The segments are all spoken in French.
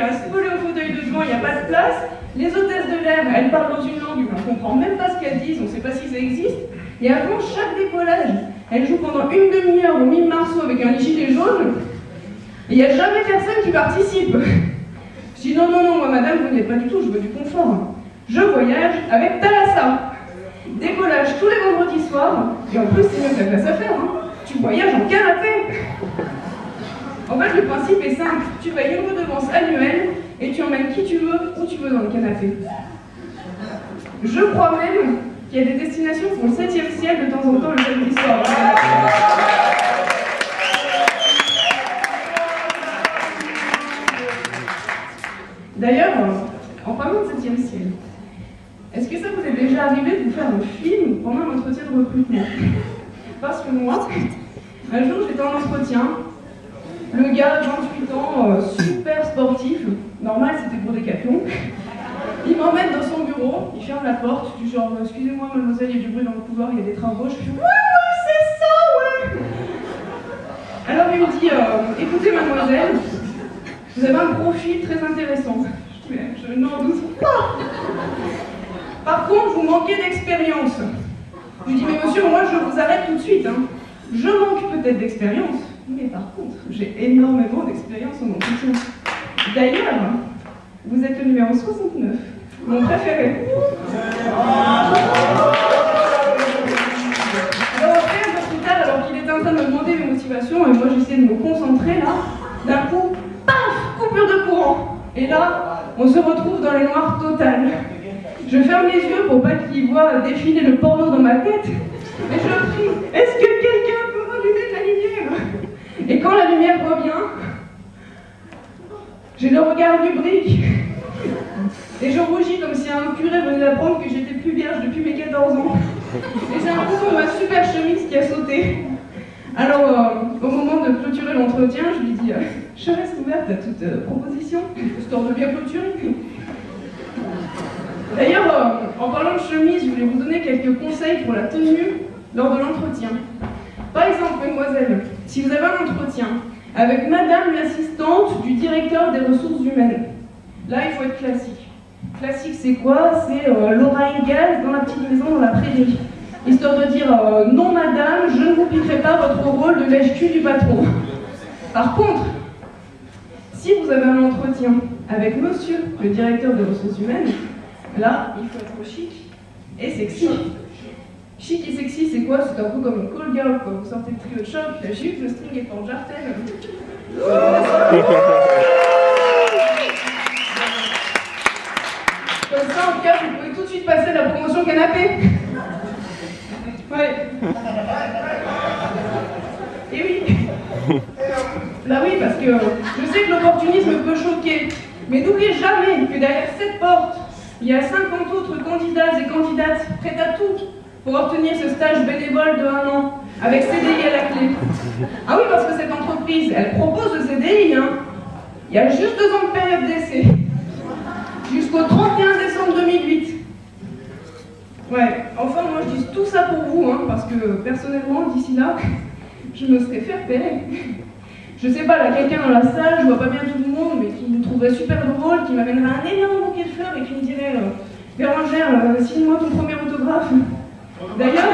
reste collé au fauteuil de devant, il n'y a pas de place. Les hôtesses de l'air, elles parlent dans une langue, mais on ne comprend même pas ce qu'elles disent, on ne sait pas si ça existe. Et avant chaque décollage, elles jouent pendant une demi-heure au mime Marceau avec un gilet jaune. Et il n'y a jamais personne qui participe. Je dis non, moi madame, vous n'êtes pas du tout, je veux du confort. Je voyage avec Thalassa. Décollage tous les vendredis soirs, et en plus c'est mieux que la place à faire, hein. Tu voyages en canapé. En fait, le principe est simple, tu payes une redevance annuelle et tu emmènes qui tu veux, où tu veux dans le canapé. Je crois même qu'il y a des destinations pour le 7e ciel de temps en temps le samedi soir. D'ailleurs, en parlant de 7e ciel, est-ce que ça vous est déjà arrivé de vous faire un film pendant un entretien de recrutement? Parce que moi, un jour j'étais en entretien, le gars, 28 ans, super sportif, normal c'était pour Décathlon, il m'emmène dans son bureau, il ferme la porte, du genre excusez-moi mademoiselle, il y a du bruit dans le couloir, il y a des travaux, je fais ouais c'est ça ouais. Alors il me dit écoutez mademoiselle, vous avez un profil très intéressant. Je n'en doute pas. Par contre, vous manquez d'expérience. Je lui dis, mais monsieur, moi je vous arrête tout de suite. Hein. Je manque peut-être d'expérience, mais par contre, j'ai énormément d'expérience en entretien. D'ailleurs, vous êtes le numéro 69, mon préféré. Alors après, un peu plus tard, alors qu'il était en train de me demander mes motivations, et moi j'essayais de me concentrer là, d'un coup, paf, coupure de courant. Et là, on se retrouve dans le noir total. Je ferme les yeux pour pas qu'il voit défiler le porno dans ma tête. Et je crie, est-ce que quelqu'un peut rallumer la lumière? Et quand la lumière revient, j'ai le regard lubrique. Et je rougis comme si un curé venait d'apprendre que j'étais plus vierge depuis mes 14 ans. Et j'ai un coup sur ma super chemise qui a sauté. Alors, au moment de clôturer l'entretien, je lui dis je reste ouverte à toute proposition, histoire de bien clôturer. D'ailleurs, en parlant de chemise, je voulais vous donner quelques conseils pour la tenue lors de l'entretien. Par exemple, mesdemoiselles, si vous avez un entretien avec madame l'assistante du directeur des ressources humaines, là, il faut être classique. Classique, c'est quoi? C'est Laura Ingalls dans la petite maison dans la prairie. Histoire de dire non madame, je ne vous piquerai pas votre rôle de lèche-cul du patron. Par contre, si vous avez un entretien avec monsieur le directeur des ressources humaines, là, il faut être chic et sexy. Chic et sexy, c'est quoi? C'est un peu comme une call girl, quoi. Vous sortez de trio de choc, la jupe, le string et le porte-jartel. Comme ça, en tout cas, vous pouvez tout de suite passer à la promotion canapé. Ouais. Et oui. Bah oui, parce que je sais que l'opportunisme peut choquer, mais n'oubliez jamais que derrière cette porte, il y a 50 autres candidats et candidates prêtes à tout pour obtenir ce stage bénévole de 1 an, avec CDI à la clé. Ah oui, parce que cette entreprise, elle propose le CDI, hein. Il y a juste 2 ans de période d'essai, jusqu'au 31 décembre 2008. Ouais, enfin moi je dis tout ça pour vous, hein, parce que personnellement, d'ici là, je me serais fait repérer. Je sais pas, là, quelqu'un dans la salle, je vois pas bien tout le monde, mais qui me trouverait super drôle, qui m'amènerait un énorme bouquet de fleurs et qui me dirait Bérangère, signe-moi ton premier autographe. D'ailleurs...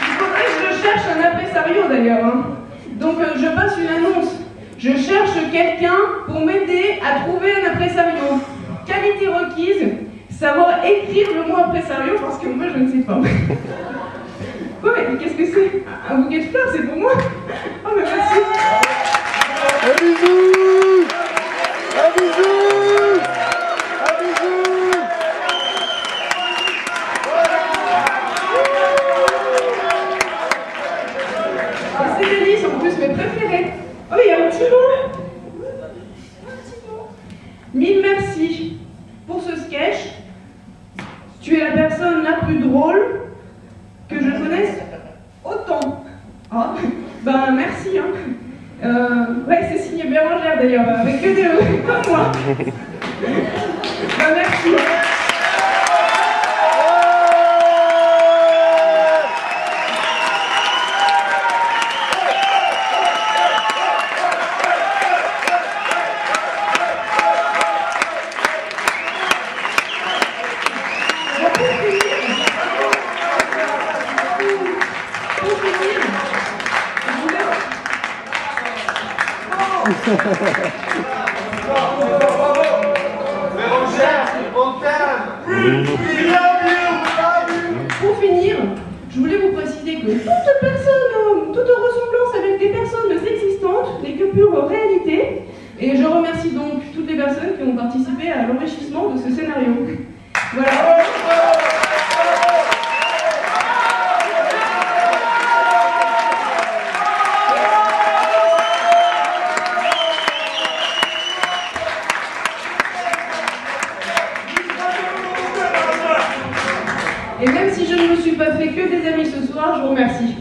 il faudrait que je cherche un impresario d'ailleurs. Hein. Donc je passe une annonce. Je cherche quelqu'un pour m'aider à trouver un impresario. Qualité requise, savoir écrire le mot impresario parce que moi je ne sais pas. Quoi, mais qu'est-ce que c'est? Un bouquet de fleurs, c'est pour moi? Oh mais merci. Un bisou. Un bisou. Un bisou. Ah, c'est délice, en plus mes préférés. Oh, il y a un petit mot. Mille merci pour ce sketch. Tu es la personne la plus drôle que je connaisse autant. Ah, ben merci. Hein. Ouais, c'est signé Bérangère d'ailleurs, avec que des E, comme moi. Ben merci. Pour finir, je voulais vous préciser que toute ressemblance avec des personnes existantes n'est que pure réalité. Et je remercie donc toutes les personnes qui ont participé à l'enrichissement de ce scénario. Voilà. Et même si je ne me suis pas fait que des amis ce soir, je vous remercie.